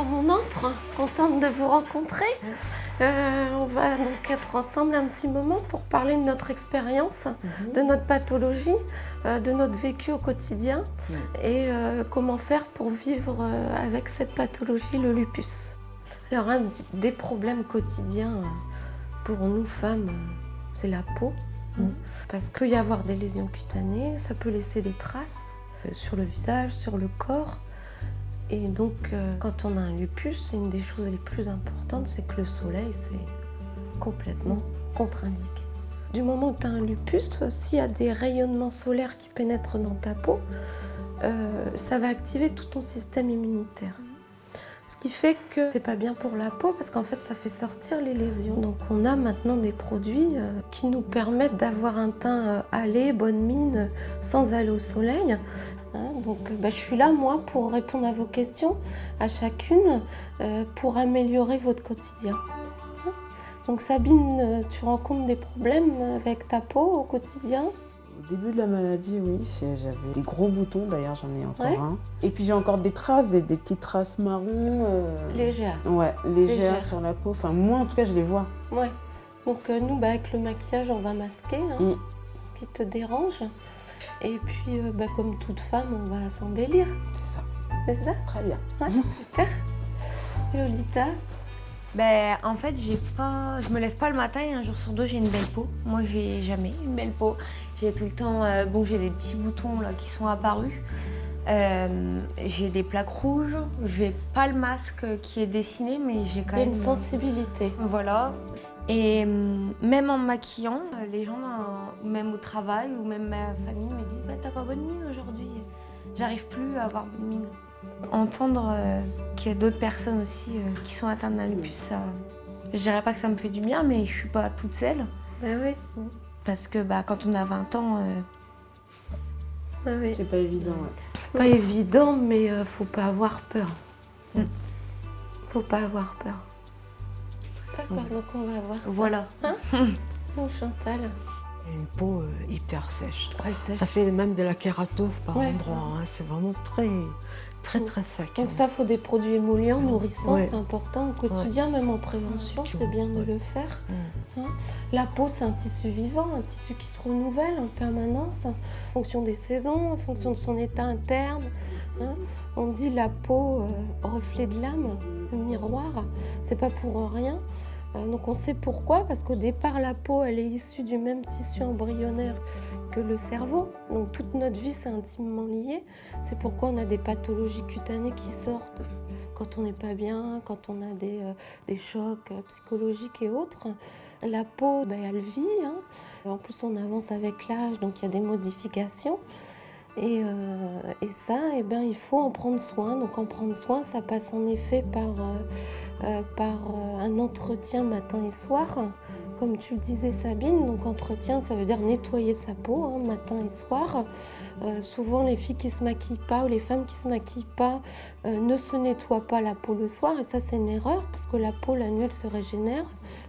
mon antre, contente de vous rencontrer. On va donc être ensemble un petit moment pour parler de notre expérience, de notre pathologie, de notre vécu au quotidien et comment faire pour vivre avec cette pathologie, le lupus. Alors un des problèmes quotidiens pour nous femmes, c'est la peau. Parce qu'il peut y avoir des lésions cutanées, ça peut laisser des traces sur le visage, sur le corps. Et donc, quand on a un lupus, une des choses les plus importantes, c'est que le soleil, c'est complètement contre-indiqué. Du moment où tu as un lupus, s'il y a des rayonnements solaires qui pénètrent dans ta peau, ça va activer tout ton système immunitaire. Ce qui fait que c'est pas bien pour la peau parce qu'en fait ça fait sortir les lésions. Donc on a maintenant des produits qui nous permettent d'avoir un teint hâlé, bonne mine, sans aller au soleil. Donc je suis là moi pour répondre à vos questions, à chacune, pour améliorer votre quotidien. Donc Sabine, tu rencontres des problèmes avec ta peau au quotidien ? Au début de la maladie, oui, j'avais des gros boutons, d'ailleurs j'en ai encore un. Et puis j'ai encore des traces, des petites traces marron. Légères. Ouais, légères sur la peau. Enfin, moi en tout cas, je les vois. Ouais. Donc nous, avec le maquillage, on va masquer ce qui te dérange. Et puis, comme toute femme, on va s'embellir. C'est ça. C'est ça ? Très bien. Ouais, super. Lolita ? En fait, je me lève pas le matin et un jour sur deux, j'ai une belle peau. Moi, j'ai jamais une belle peau. J'ai tout le temps, j'ai des petits boutons là qui sont apparus. J'ai des plaques rouges. J'ai pas le masque qui est dessiné, mais j'ai quand même une sensibilité. Voilà. Et même en me maquillant, les gens, même au travail ou même ma famille, me disent t'as pas bonne mine aujourd'hui. J'arrive plus à avoir bonne mine. Entendre qu'il y a d'autres personnes aussi qui sont atteintes d'un lupus, ça, je dirais pas que ça me fait du bien, mais je suis pas toute seule. Oui. Parce que quand on a 20 ans... Oui. C'est pas évident. Ouais. Pas évident, mais faut pas avoir peur. Faut pas avoir peur. D'accord, donc on va voir ça. Voilà. Bon, Chantal. Une peau hyper sèche. Ouais, sèche. Ça fait même de la kératose par Ouais. endroits. C'est vraiment très sec. Donc ça, faut des produits émolients, nourrissants, Ouais. c'est important au quotidien, même en prévention, c'est bien de le faire. La peau, c'est un tissu vivant, un tissu qui se renouvelle en permanence, en fonction des saisons, en fonction de son état interne. On dit la peau, reflet de l'âme, le miroir, c'est pas pour rien. Donc on sait pourquoi, parce qu'au départ la peau elle est issue du même tissu embryonnaire que le cerveau, donc toute notre vie c'est intimement lié. C'est pourquoi on a des pathologies cutanées qui sortent quand on n'est pas bien, quand on a des chocs psychologiques et autres. La peau, elle vit, en plus on avance avec l'âge, donc il y a des modifications. Et ça, il faut en prendre soin. Donc en prendre soin, ça passe en effet par un entretien matin et soir. Comme tu le disais Sabine, donc entretien, ça veut dire nettoyer sa peau matin et soir. Souvent les filles qui se maquillent pas ou les femmes qui se maquillent pas ne se nettoient pas la peau le soir et ça c'est une erreur parce que la peau la nuit elle se régénère,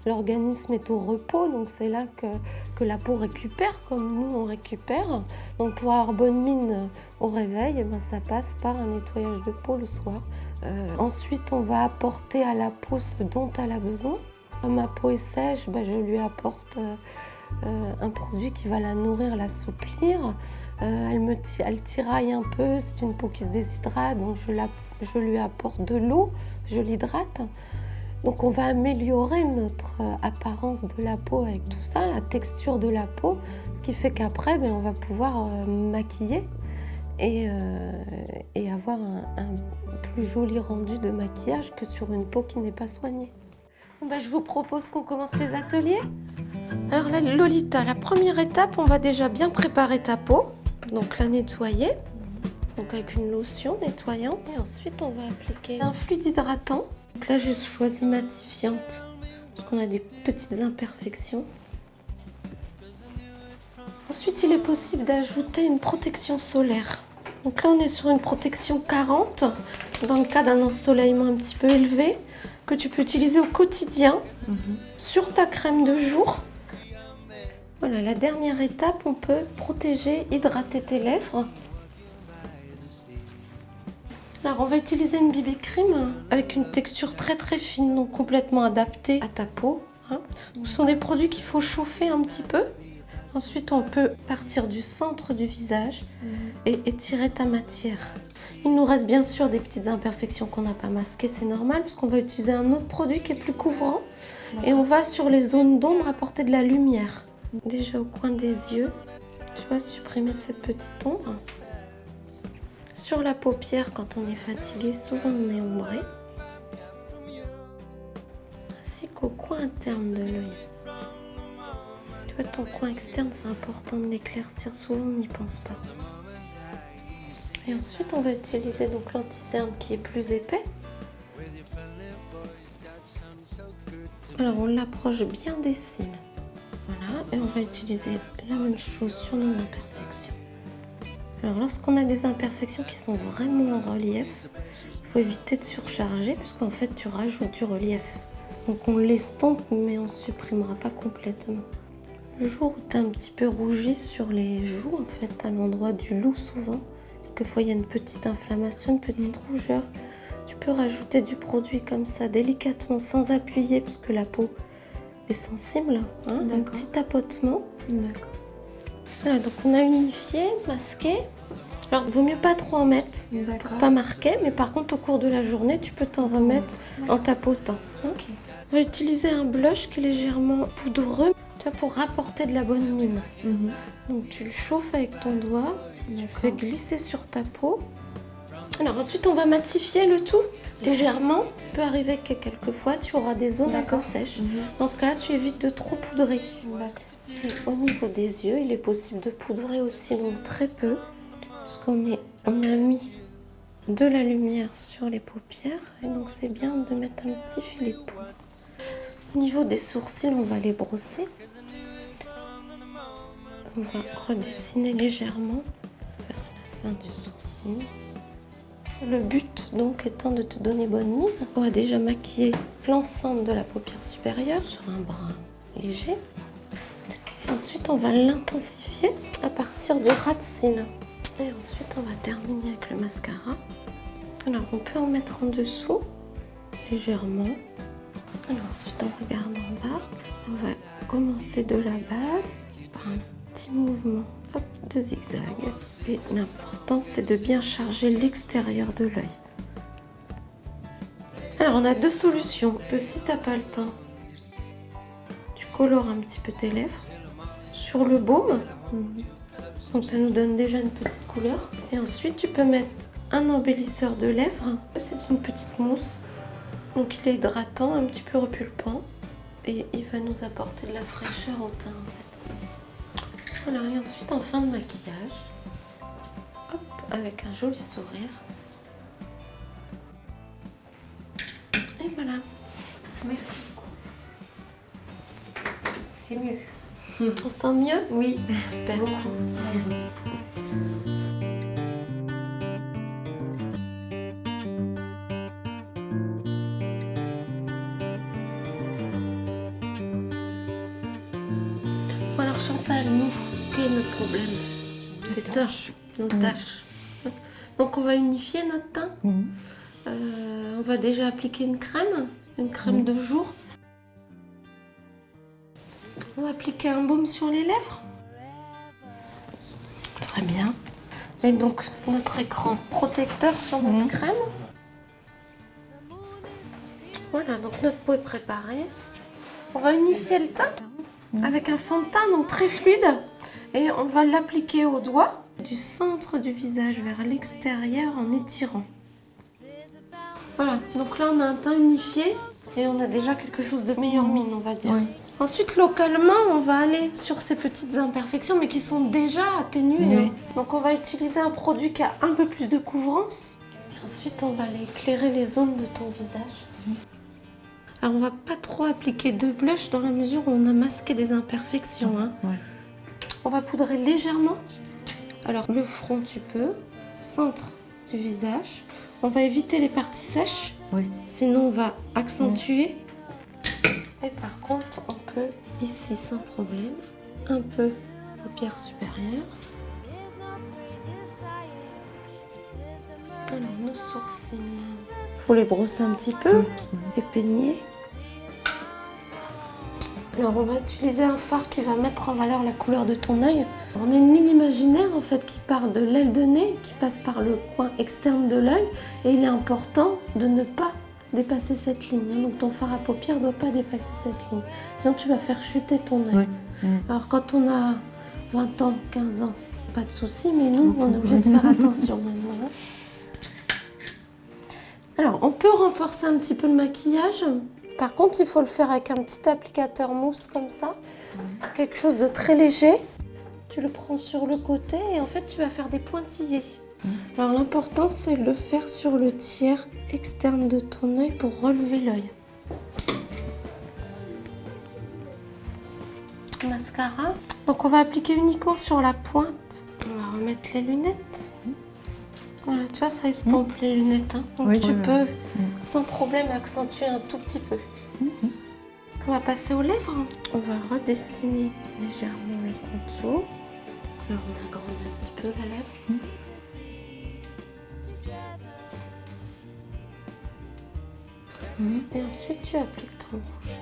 l'organisme est au repos donc c'est là que la peau récupère comme nous on récupère. Donc pour avoir bonne mine au réveil, ça passe par un nettoyage de peau le soir. Ensuite on va apporter à la peau ce dont elle a besoin. Quand ma peau est sèche, je lui apporte un produit qui va la nourrir, l'assouplir. Elle tiraille un peu, c'est une peau qui se déshydrate, donc je lui apporte de l'eau, je l'hydrate. Donc on va améliorer notre apparence de la peau avec tout ça, la texture de la peau, ce qui fait qu'après, on va pouvoir maquiller et avoir un plus joli rendu de maquillage que sur une peau qui n'est pas soignée. Je vous propose qu'on commence les ateliers. Alors là, Lolita, la première étape, on va déjà bien préparer ta peau. Donc la nettoyer, donc avec une lotion nettoyante. Et ensuite, on va appliquer un fluide hydratant. Donc là, j'ai choisi matifiante, parce qu'on a des petites imperfections. Ensuite, il est possible d'ajouter une protection solaire. Donc là, on est sur une protection 40, dans le cas d'un ensoleillement un petit peu élevé, que tu peux utiliser au quotidien sur ta crème de jour. Voilà, la dernière étape, on peut protéger, hydrater tes lèvres. Alors, on va utiliser une BB cream avec une texture très très fine, donc complètement adaptée à ta peau. Hein. Ce sont des produits qu'il faut chauffer un petit peu. Ensuite, on peut partir du centre du visage et étirer ta matière. Il nous reste bien sûr des petites imperfections qu'on n'a pas masquées, c'est normal, parce qu'on va utiliser un autre produit qui est plus couvrant. Et on va sur les zones d'ombre apporter de la lumière. Déjà au coin des yeux, tu vas supprimer cette petite ombre. Sur la paupière, quand on est fatigué, souvent on est ombré. Ainsi qu'au coin interne de l'œil. Tu vois, ton coin externe, c'est important de l'éclaircir. Souvent, on n'y pense pas. Et ensuite, on va utiliser donc l'anti-cerne qui est plus épais. Alors, on l'approche bien des cils. Voilà, et on va utiliser la même chose sur nos imperfections. Alors, lorsqu'on a des imperfections qui sont vraiment en relief, il faut éviter de surcharger, puisqu'en fait, tu rajoutes du relief. Donc, on l'estompe, mais on ne supprimera pas complètement. Le jour où tu as un petit peu rougi sur les joues, en fait, à l'endroit du loup souvent, quelquefois il y a une petite inflammation, une petite rougeur, tu peux rajouter du produit comme ça, délicatement, sans appuyer, parce que la peau est sensible. Hein, un petit tapotement. D'accord. Voilà, donc on a unifié, masqué. Alors, il vaut mieux pas trop en mettre, pour pas marquer, mais par contre, au cours de la journée, tu peux t'en remettre en tapotant. Hein. Ok. On va utiliser un blush qui est légèrement poudreux, tu vois, pour rapporter de la bonne mine. Donc tu le chauffes avec ton doigt, tu fais glisser sur ta peau. Alors ensuite on va matifier le tout légèrement. Il peut arriver que quelquefois tu auras des zones un peu sèches. Dans ce cas-là, tu évites de trop poudrer. Et au niveau des yeux, il est possible de poudrer aussi, donc très peu, parce on a mis de la lumière sur les paupières, et donc c'est bien de mettre un petit filet de poudre. Au niveau des sourcils, on va les brosser. On va redessiner légèrement vers la fin du sourcil. Le but donc étant de te donner bonne mine. On va déjà maquiller l'ensemble de la paupière supérieure sur un brun léger. Et ensuite, on va l'intensifier à partir du ras de cils. Et ensuite, on va terminer avec le mascara. Alors, on peut en mettre en dessous, légèrement. Alors, ensuite, on regarde en bas. On va commencer de la base par un petit mouvement de zigzag. Et l'important, c'est de bien charger l'extérieur de l'œil. Alors, on a deux solutions. Si tu n'as pas le temps, tu colores un petit peu tes lèvres sur le baume. Donc, ça nous donne déjà une petite couleur. Et ensuite, tu peux mettre un embellisseur de lèvres. C'est une petite mousse. Donc, il est hydratant, un petit peu repulpant. Et il va nous apporter de la fraîcheur au teint, en fait. Voilà, et ensuite, en fin de maquillage, hop, avec un joli sourire. Et voilà. Merci beaucoup. C'est mieux. On sent mieux? Oui. Super. Merci. Alors Chantal, nous, quel est notre problème? C'est ça, nos taches. Donc on va unifier notre teint. On va déjà appliquer une crème de jour. On va appliquer un baume sur les lèvres. Très bien. Et donc notre écran protecteur sur notre crème. Voilà, donc notre peau est préparée. On va unifier le teint avec un fond de teint donc très fluide. Et on va l'appliquer au doigt du centre du visage vers l'extérieur en étirant. Voilà, donc là on a un teint unifié et on a déjà quelque chose de meilleure mine, on va dire. Ensuite, localement, on va aller sur ces petites imperfections, mais qui sont déjà atténuées. Donc on va utiliser un produit qui a un peu plus de couvrance. Et ensuite, on va aller éclairer les zones de ton visage. Alors on va pas trop appliquer de blush dans la mesure où on a masqué des imperfections. Hein. On va poudrer légèrement. Alors le front tu peux, centre du visage. On va éviter les parties sèches, sinon on va accentuer. Et par contre on peut ici sans problème, un peu paupière supérieure. Alors nos sourcils. Faut les brosser un petit peu et peigner. Alors on va utiliser un fard qui va mettre en valeur la couleur de ton œil. On a une ligne imaginaire en fait qui part de l'aile de nez, qui passe par le coin externe de l'œil et il est important de ne pas dépasser cette ligne. Donc ton fard à paupières ne doit pas dépasser cette ligne. Sinon tu vas faire chuter ton œil. Oui. Alors quand on a 20 ans, 15 ans, pas de souci, mais nous on est obligé de faire attention maintenant. Alors on peut renforcer un petit peu le maquillage. Par contre, il faut le faire avec un petit applicateur mousse comme ça, quelque chose de très léger. Tu le prends sur le côté et en fait, tu vas faire des pointillés. Alors l'important, c'est de le faire sur le tiers externe de ton œil pour relever l'œil. Mascara. Donc on va appliquer uniquement sur la pointe. On va remettre les lunettes. Voilà, tu vois, ça estompe les lunettes. Hein. Donc Oui, tu oui, peux sans problème accentuer un tout petit peu. On va passer aux lèvres. On va redessiner légèrement le contour. Alors on agrandit un petit peu la lèvre. Et ensuite tu appliques ton rouge.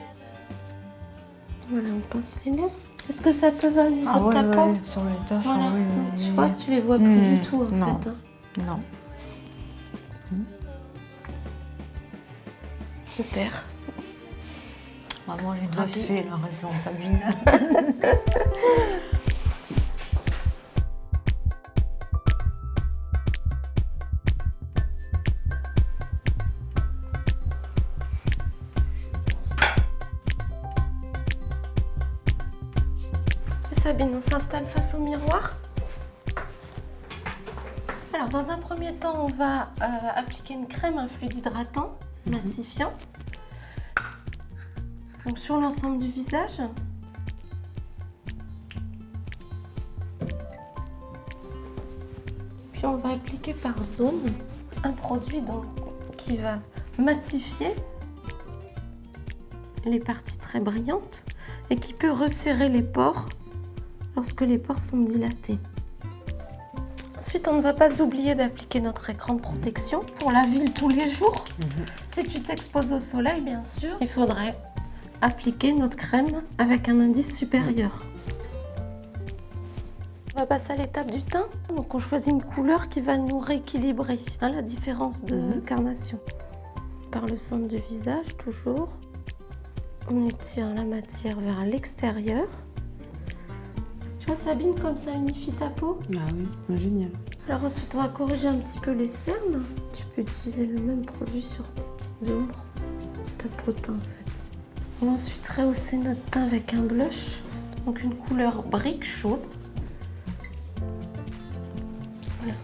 Voilà, on pince les lèvres. Est-ce que ça te va au niveau de ta peau? Sur les taches, Voilà. oui. Tu vois, tu les vois plus du tout en Non. fait. Hein. Non. Super. Maman, j'ai de la fée, la raison, Sabine. Sabine, on s'installe face au miroir. Alors, dans un premier temps, on va appliquer une crème, un fluide hydratant, matifiant. Donc, sur l'ensemble du visage. Puis, on va appliquer par zone un produit donc, qui va matifier les parties très brillantes et qui peut resserrer les pores lorsque les pores sont dilatés. Ensuite, on ne va pas oublier d'appliquer notre écran de protection pour la ville tous les jours. Si tu t'exposes au soleil, bien sûr, il faudrait appliquer notre crème avec un indice supérieur. On va passer à l'étape du teint. Donc, on choisit une couleur qui va nous rééquilibrer, hein, la différence de carnation. Par le centre du visage, toujours. On étire la matière vers l'extérieur. Tu vois Sabine, comme ça unifie ta peau. Ah oui, génial. Alors ensuite, on va corriger un petit peu les cernes. Tu peux utiliser le même produit sur tes petites ombres, ta peau teint en fait. On va ensuite rehausser notre teint avec un blush, donc une couleur brique chaude. Voilà.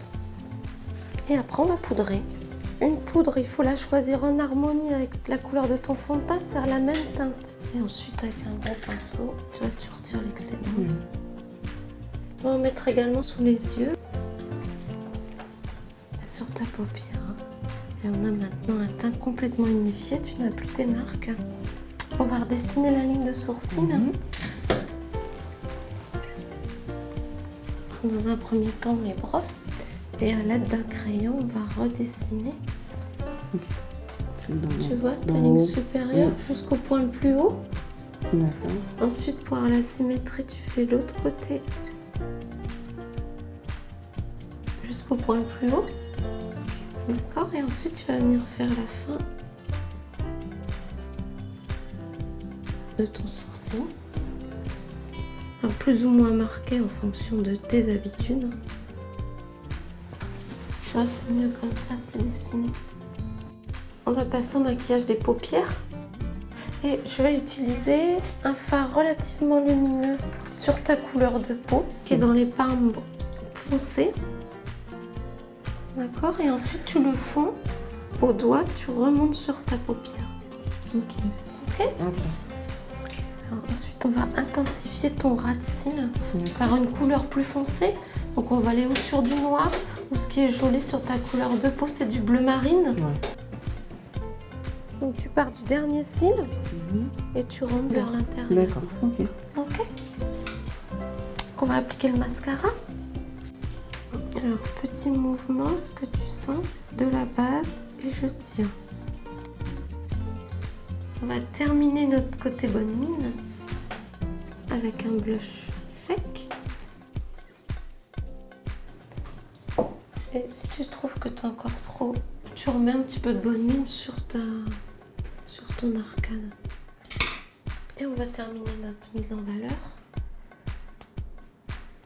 Et après, on va poudrer. Une poudre, il faut la choisir en harmonie avec la couleur de ton fond de teint, c'est la même teinte. Et ensuite, avec un gros pinceau, tu vois, tu retires l'excédent. On va en mettre également sous les yeux, sur ta paupière. Et on a maintenant un teint complètement unifié, tu n'as plus tes marques. On va redessiner la ligne de sourcil. Dans un premier temps, on les brosse. Et à l'aide d'un crayon, on va redessiner. Tu vois, ta ligne supérieure jusqu'au point le plus haut. Ensuite, pour avoir la symétrie, tu fais l'autre côté. Jusqu'au point le plus haut. D'accord. Et ensuite, tu vas venir faire la fin de ton sourcil. Alors, plus ou moins marqué en fonction de tes habitudes. Tu vois, c'est mieux comme ça, plus dessiné. On va passer au maquillage des paupières. Et je vais utiliser un fard relativement lumineux sur ta couleur de peau, qui est dans les paumes foncées. D'accord. Et ensuite, tu le fonds au doigt, tu remontes sur ta paupière. Ok. Alors, ensuite, on va intensifier ton ras de cils par une couleur plus foncée. Donc, on va aller ou sur du noir, ou ce qui est joli sur ta couleur de peau, c'est du bleu marine. Donc, tu pars du dernier cil et tu rentres vers l'intérieur. D'accord, Ok. On va appliquer le mascara. Alors, petit mouvement, est-ce que tu sens? de la base et je tiens. On va terminer notre côté bonne mine avec un blush sec. Et si tu trouves que tu as encore trop, tu remets un petit peu de bonne mine sur ton arcane. Et on va terminer notre mise en valeur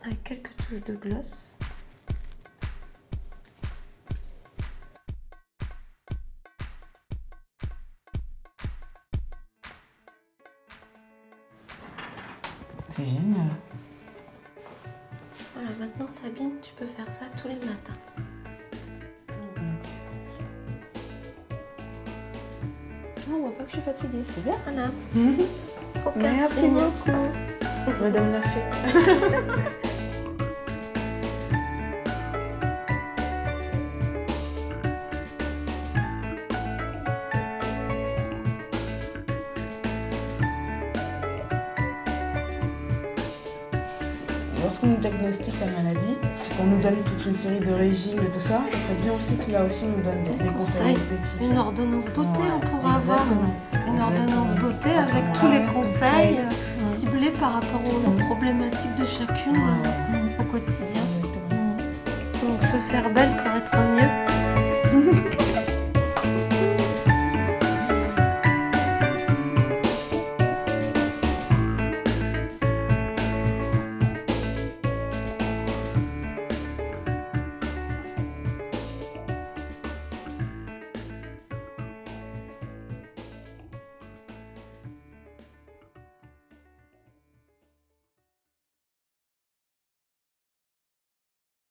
avec quelques touches de gloss. C'est génial. Voilà, maintenant Sabine, tu peux faire ça tous les matins. On voit pas que je suis fatiguée, c'est bien. Voilà. Aucun Merci signe. beaucoup. Madame l'a fait. Lorsqu'on nous diagnostique la maladie, puisqu'on nous donne toute une série de régimes et tout ça, ça serait bien aussi que là aussi on nous donne des conseils esthétiques. Une ordonnance beauté, Ouais, on pourra avoir une ordonnance beauté avec tous les conseils ciblés par rapport aux problématiques de chacune au quotidien. Donc se faire belle pour être mieux.